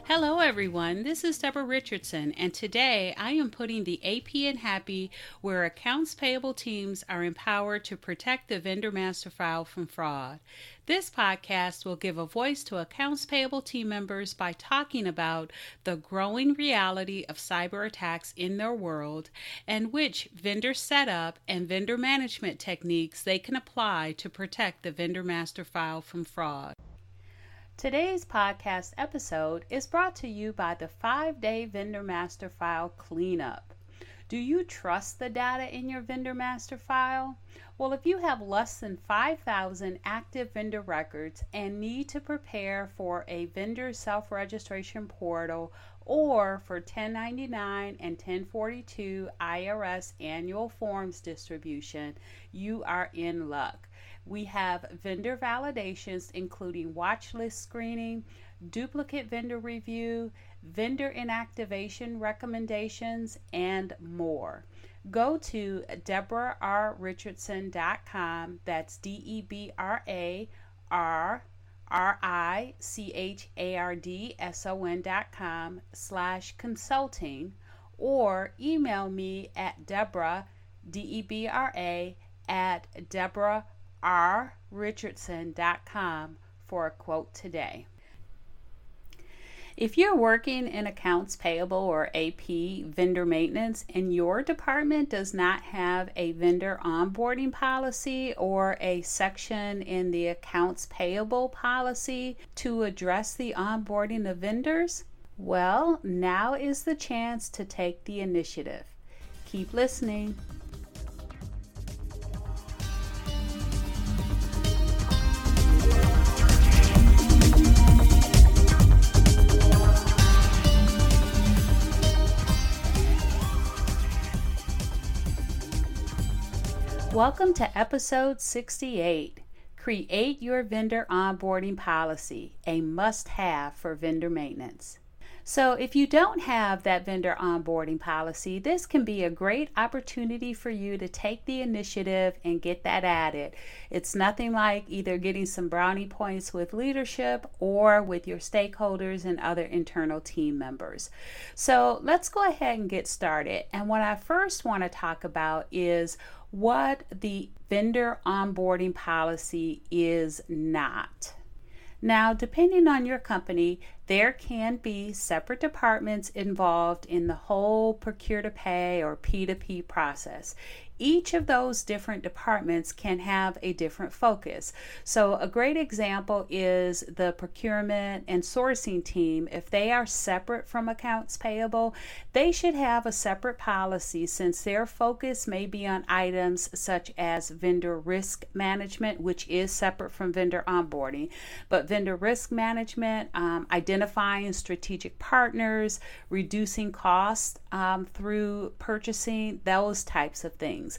Hello everyone, this is Deborah Richardson, and today I am putting the AP in Happy where accounts payable teams are empowered to protect the vendor master file from fraud. This podcast will give a voice to accounts payable team members by talking about the growing reality of cyber attacks in their world and which vendor setup and vendor management techniques they can apply to protect the vendor master file from fraud. Today's podcast episode is brought to you by the 5-Day Vendor Master File Cleanup. Do you trust the data in your vendor master file? Well, if you have less than 5,000 active vendor records and need to prepare for a vendor self-registration portal or for 1099 and 1042 IRS annual forms distribution, you are in luck. We have vendor validations including watch list screening, duplicate vendor review, vendor inactivation recommendations, and more. Go to DeborahRRichardson.com, that's DeborahRichardson.com/consulting, or email me at Deborah, DEBRA, at DeborahRRichardson.com for a quote today. If you're working in accounts payable or AP vendor maintenance and your department does not have a vendor onboarding policy or a section in the accounts payable policy to address the onboarding of vendors, well, now is the chance to take the initiative. Keep listening. Welcome to episode 68, Create Your Vendor Onboarding Policy, a must-have for vendor maintenance. So if you don't have that vendor onboarding policy, this can be a great opportunity for you to take the initiative and get that added. It's nothing like either getting some brownie points with leadership or with your stakeholders and other internal team members. So let's go ahead and get started. And what I first want to talk about is what the vendor onboarding policy is not. Now, depending on your company, there can be separate departments involved in the whole procure-to-pay or P2P process. Each of those different departments can have a different focus. So a great example is the procurement and sourcing team. If they are separate from accounts payable, they should have a separate policy since their focus may be on items such as vendor risk management, which is separate from vendor onboarding. But vendor risk management, identifying strategic partners, reducing costs through purchasing, those types of things.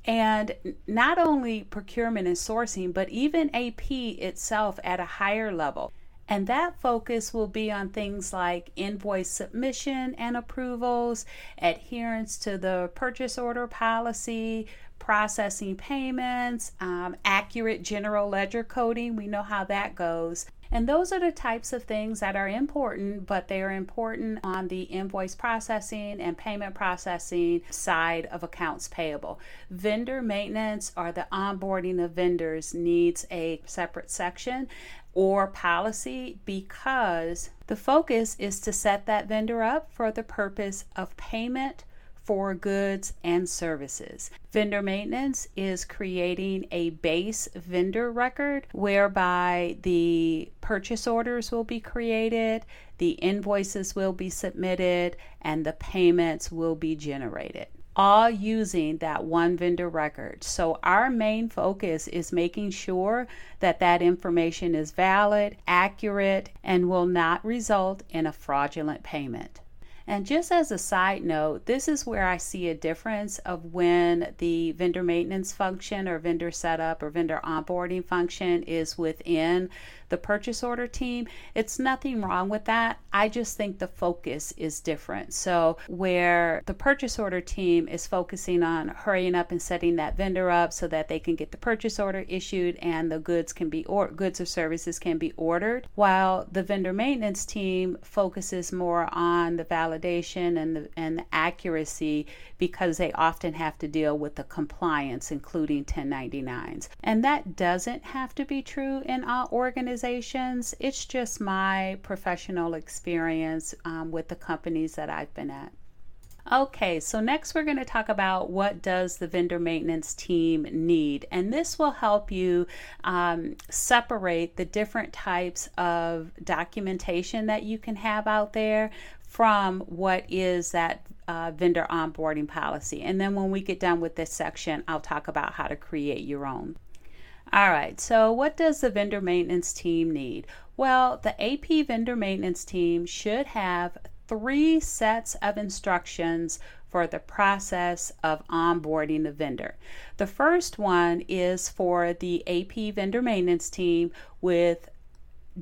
And not only procurement and sourcing, but even AP itself at a higher level. And that focus will be on things like invoice submission and approvals, adherence to the purchase order policy, processing payments, accurate general ledger coding. We know how that goes. And those are the types of things that are important, but they are important on the invoice processing and payment processing side of accounts payable. Vendor maintenance or the onboarding of vendors needs a separate section or policy because the focus is to set that vendor up for the purpose of payment for goods and services. Vendor maintenance is creating a base vendor record whereby the purchase orders will be created, the invoices will be submitted, and the payments will be generated, all using that one vendor record. So our main focus is making sure that that information is valid, accurate, and will not result in a fraudulent payment. And just as a side note, this is where I see a difference of when the vendor maintenance function or vendor setup or vendor onboarding function is within the purchase order team. It's nothing wrong with that. I just think the focus is different. So where the purchase order team is focusing on hurrying up and setting that vendor up so that they can get the purchase order issued and the goods or services can be ordered, while the vendor maintenance team focuses more on the validation and the accuracy, because they often have to deal with the compliance, including 1099s. And that doesn't have to be true in all organizations. It's just my professional experience with the companies that I've been at. Okay, so next we're going to talk about what does the vendor maintenance team need, and this will help you separate the different types of documentation that you can have out there from what is that vendor onboarding policy. And then when we get done with this section, I'll talk about how to create your own. All right, so what does the vendor maintenance team need? Well, the AP vendor maintenance team should have 3 sets of instructions for the process of onboarding the vendor. The first one is for the AP vendor maintenance team with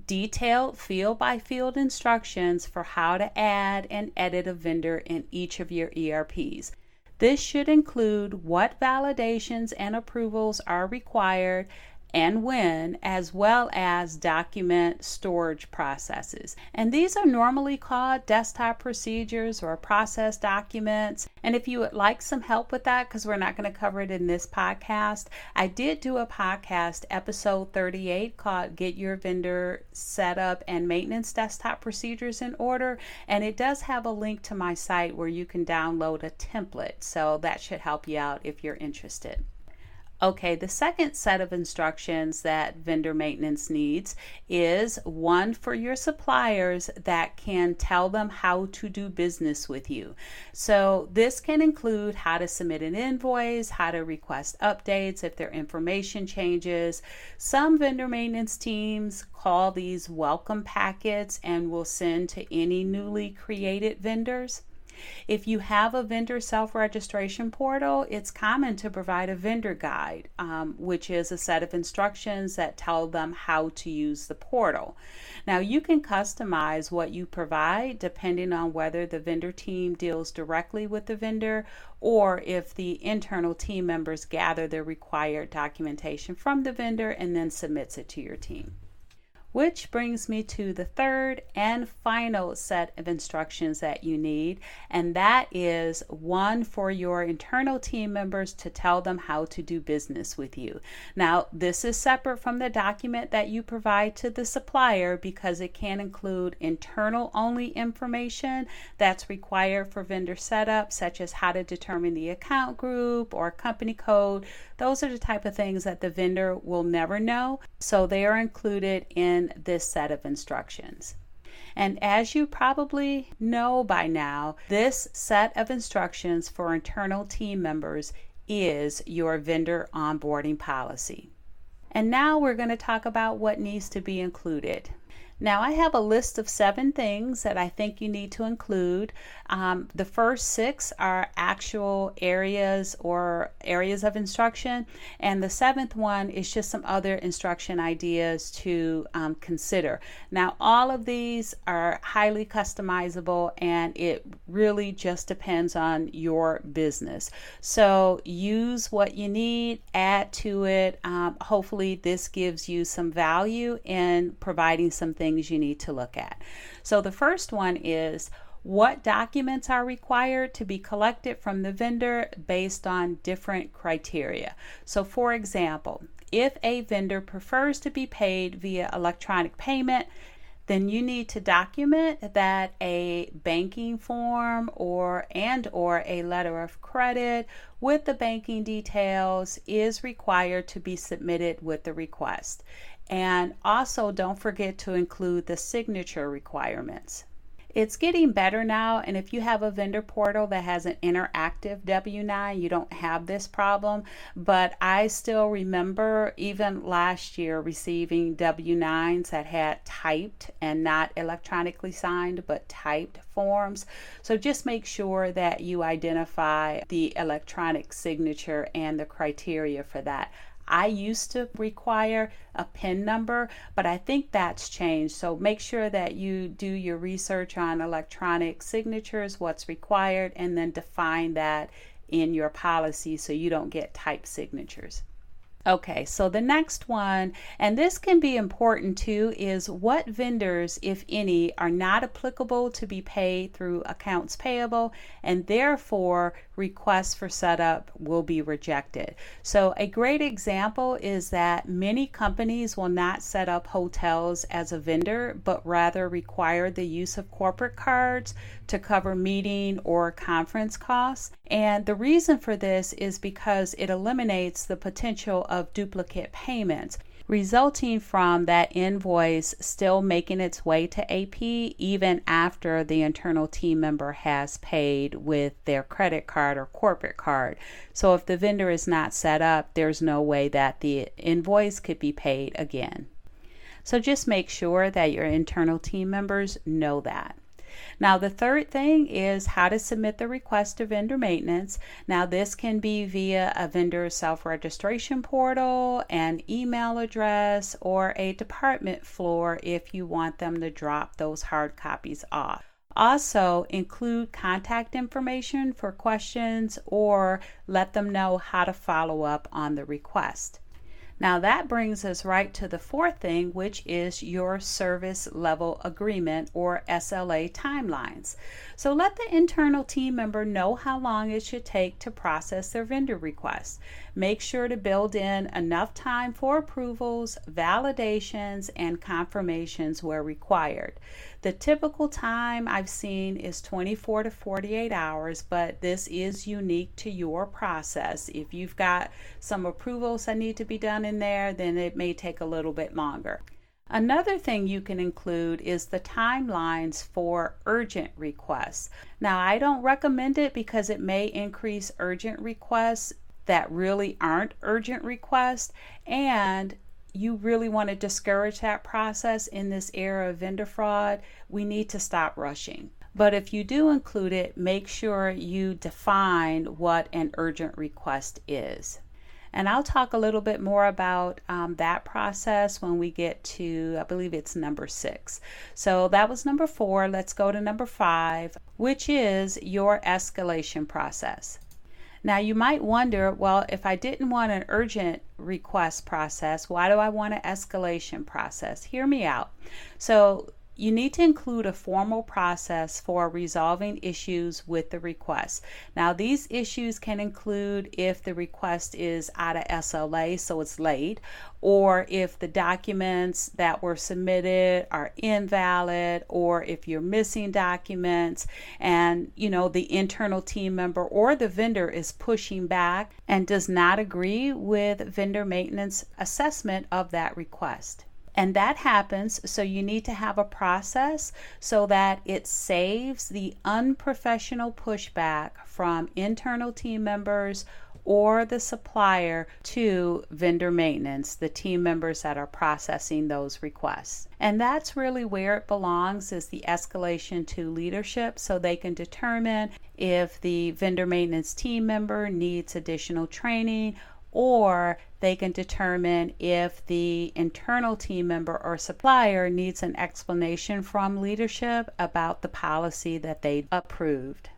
detailed field-by-field instructions for how to add and edit a vendor in each of your ERPs. This should include what validations and approvals are required and when, as well as document storage processes. And these are normally called desktop procedures or process documents. And if you would like some help with that, because we're not going to cover it in this podcast, I did do a podcast, episode 38, called Get Your Vendor Setup and Maintenance Desktop Procedures in Order. And it does have a link to my site where you can download a template. So that should help you out if you're interested. Okay, the second set of instructions that vendor maintenance needs is one for your suppliers that can tell them how to do business with you. So this can include how to submit an invoice, how to request updates if their information changes. Some vendor maintenance teams call these welcome packets and will send to any newly created vendors. If you have a vendor self-registration portal, it's common to provide a vendor guide, which is a set of instructions that tell them how to use the portal. Now, you can customize what you provide depending on whether the vendor team deals directly with the vendor or if the internal team members gather the required documentation from the vendor and then submits it to your team. Which brings me to the third and final set of instructions that you need, and that is one for your internal team members to tell them how to do business with you. Now, this is separate from the document that you provide to the supplier because it can include internal only information that's required for vendor setup, such as how to determine the account group or company code. Those are the type of things that the vendor will never know, so they are included in this set of instructions. And as you probably know by now, this set of instructions for internal team members is your vendor onboarding policy. And now we're going to talk about what needs to be included. Now, I have a list of 7 things that I think you need to include. The first 6 are actual areas of instruction, and the 7th one is just some other instruction ideas to consider. Now, all of these are highly customizable, and it really just depends on your business. So use what you need, add to it. Hopefully, this gives you some value in providing some things you need to look at. So the first one is what documents are required to be collected from the vendor based on different criteria. So for example, if a vendor prefers to be paid via electronic payment, then you need to document that a banking form or a letter of credit with the banking details is required to be submitted with the request. And also don't forget to include the signature requirements. It's getting better now, and if you have a vendor portal that has an interactive W-9, you don't have this problem. But I still remember even last year receiving W-9s that had typed and not electronically signed, but typed forms. So just make sure that you identify the electronic signature and the criteria for that. I used to require a PIN number, but I think that's changed. So make sure that you do your research on electronic signatures, what's required, and then define that in your policy so you don't get typed signatures. Okay, so the next one, and this can be important too, is what vendors, if any, are not applicable to be paid through accounts payable, and therefore requests for setup will be rejected. So a great example is that many companies will not set up hotels as a vendor, but rather require the use of corporate cards to cover meeting or conference costs. And the reason for this is because it eliminates the potential of duplicate payments, resulting from that invoice still making its way to AP even after the internal team member has paid with their credit card or corporate card. So if the vendor is not set up, there's no way that the invoice could be paid again. So just make sure that your internal team members know that. Now, the third thing is how to submit the request to vendor maintenance. Now, this can be via a vendor self-registration portal, an email address, or a department floor if you want them to drop those hard copies off. Also, include contact information for questions or let them know how to follow up on the request. Now that brings us right to the fourth thing, which is your service level agreement or SLA timelines. So let the internal team member know how long it should take to process their vendor request. Make sure to build in enough time for approvals, validations, and confirmations where required. The typical time I've seen is 24 to 48 hours, but this is unique to your process. If you've got some approvals that need to be done in there, then it may take a little bit longer. Another thing you can include is the timelines for urgent requests. Now, I don't recommend it because it may increase urgent requests that really aren't urgent requests, and you really want to discourage that process in this era of vendor fraud. We need to stop rushing. But if you do include it, make sure you define what an urgent request is. And I'll talk a little bit more about that process when we get to, I believe it's number 6. So that was number 4. Let's go to number 5, which is your escalation process. Now you might wonder, well, if I didn't want an urgent request process, why do I want an escalation process? Hear me out. So you need to include a formal process for resolving issues with the request. Now, these issues can include if the request is out of SLA, so it's late, or if the documents that were submitted are invalid, or if you're missing documents and, the internal team member or the vendor is pushing back and does not agree with vendor maintenance assessment of that request. And that happens, so you need to have a process so that it saves the unprofessional pushback from internal team members or the supplier to vendor maintenance, the team members that are processing those requests. And that's really where it belongs, is the escalation to leadership, so they can determine if the vendor maintenance team member needs additional training, or they can determine if the internal team member or supplier needs an explanation from leadership about the policy that they approved.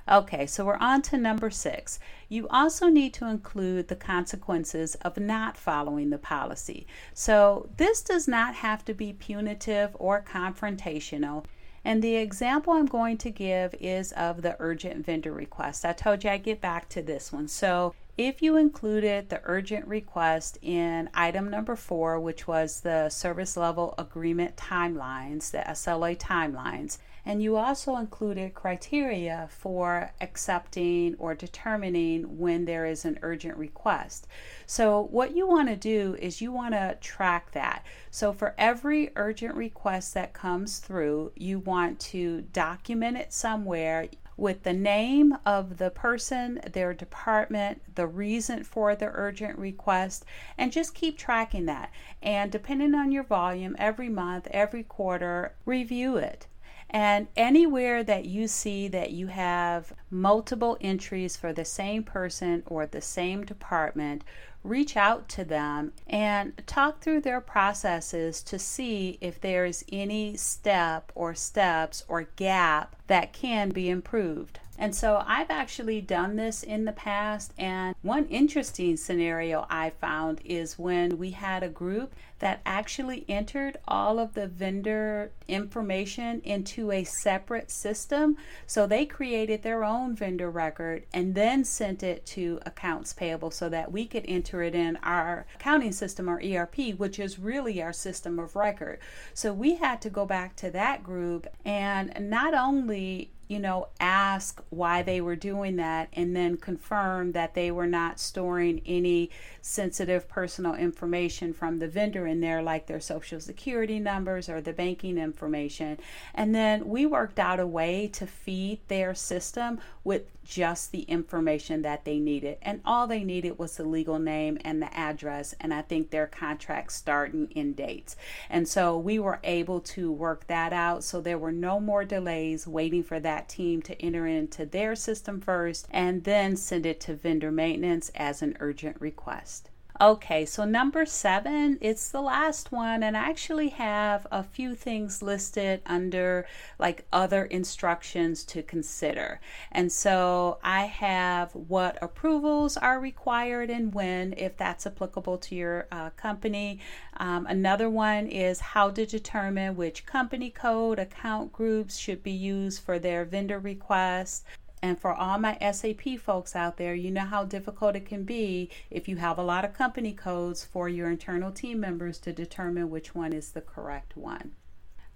Okay, so we're on to number 6. You also need to include the consequences of not following the policy. So this does not have to be punitive or confrontational. And the example I'm going to give is of the urgent vendor request. I told you I'd get back to this one. So if you included the urgent request in item number 4, which was the service level agreement timelines, the SLA timelines, And you also included criteria for accepting or determining when there is an urgent request. So what you want to do is you want to track that. So for every urgent request that comes through, you want to document it somewhere with the name of the person, their department, the reason for the urgent request, and just keep tracking that. And depending on your volume, every month, every quarter, review it. And anywhere that you see that you have multiple entries for the same person or the same department, reach out to them and talk through their processes to see if there's any step or steps or gap that can be improved. And so I've actually done this in the past, and one interesting scenario I found is when we had a group that actually entered all of the vendor information into a separate system. So they created their own vendor record and then sent it to Accounts Payable so that we could enter it in our accounting system or ERP, which is really our system of record. So we had to go back to that group and not only ask why they were doing that and then confirm that they were not storing any sensitive personal information from the vendor in there, like their social security numbers or the banking information. And then we worked out a way to feed their system with just the information that they needed. And all they needed was the legal name and the address, and I think their contract start and end dates. And so we were able to work that out, so there were no more delays waiting for that team to enter into their system first and then send it to vendor maintenance as an urgent request. Okay, so number 7, it's the last one, and I actually have a few things listed under like other instructions to consider. And so I have what approvals are required and when, if that's applicable to your company. Another one is how to determine which company code account groups should be used for their vendor requests. And for all my SAP folks out there, you know how difficult it can be if you have a lot of company codes for your internal team members to determine which one is the correct one.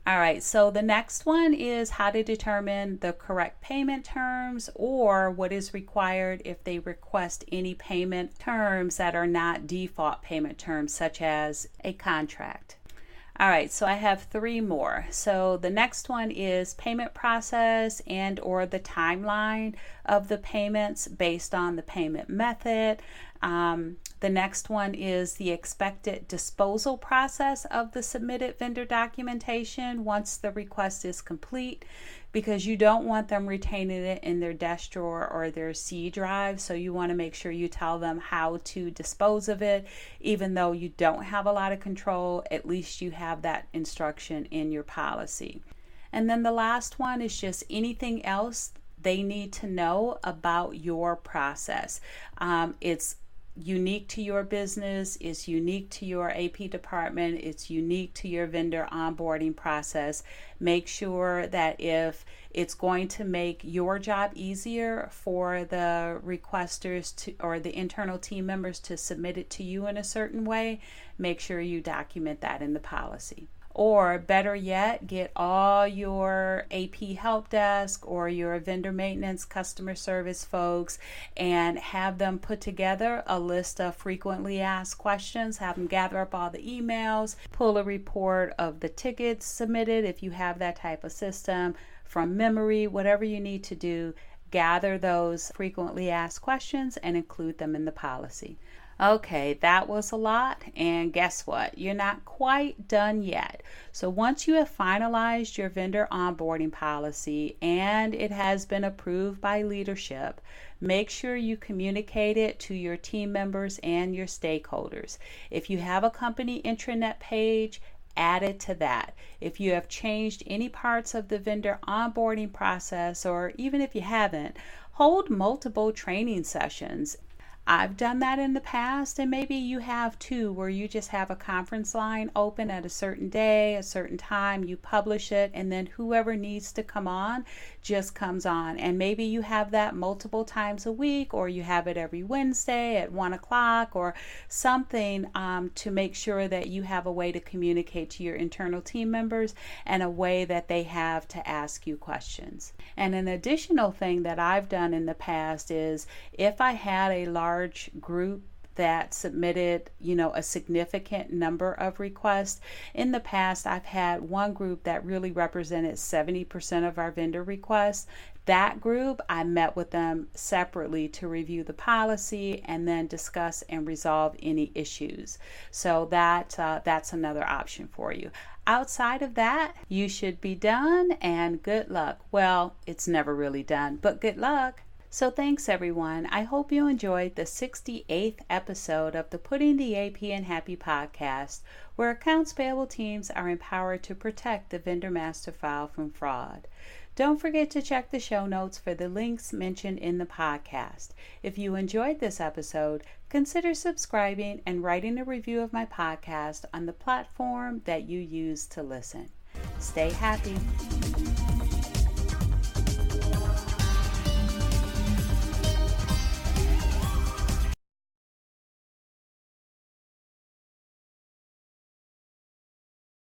All right, so the next one is how to determine the correct payment terms or what is required if they request any payment terms that are not default payment terms, such as a contract. All right, so I have 3 more. So the next one is payment process and or the timeline of the payments based on the payment method. The next one is the expected disposal process of the submitted vendor documentation once the request is complete, because you don't want them retaining it in their desk drawer or their C drive. So you want to make sure you tell them how to dispose of it. Even though you don't have a lot of control, at least you have that instruction in your policy. And then the last one is just anything else they need to know about your process. It's unique to your business, it's unique to your AP department, it's unique to your vendor onboarding process. Make sure that if it's going to make your job easier for the requesters to, or the internal team members to submit it to you in a certain way, make sure you document that in the policy. Or better yet, get all your AP help desk or your vendor maintenance customer service folks and have them put together a list of frequently asked questions. Have them gather up all the emails, pull a report of the tickets submitted if you have that type of system from memory, whatever you need to do. Gather those frequently asked questions and include them in the policy. Okay, that was a lot, and guess what? You're not quite done yet. So once you have finalized your vendor onboarding policy and it has been approved by leadership, make sure you communicate it to your team members and your stakeholders. If you have a company intranet page, add it to that. If you have changed any parts of the vendor onboarding process, or even if you haven't, hold multiple training sessions. I've done that in the past, and maybe you have too, where you just have a conference line open at a certain day, a certain time, you publish it, and then whoever needs to come on just comes on, and maybe you have that multiple times a week, or you have it every Wednesday at 1 o'clock or something, to make sure that you have a way to communicate to your internal team members and a way that they have to ask you questions. And an additional thing that I've done in the past is, if I had a large group that submitted, a significant number of requests. In the past, I've had one group that really represented 70% of our vendor requests. That group, I met with them separately to review the policy and then discuss and resolve any issues. So that's another option for you. Outside of that, you should be done, and good luck. Well, it's never really done, but good luck. So thanks everyone. I hope you enjoyed the 68th episode of the Putting the AP in Happy podcast, where accounts payable teams are empowered to protect the vendor master file from fraud. Don't forget to check the show notes for the links mentioned in the podcast. If you enjoyed this episode, consider subscribing and writing a review of my podcast on the platform that you use to listen. Stay happy.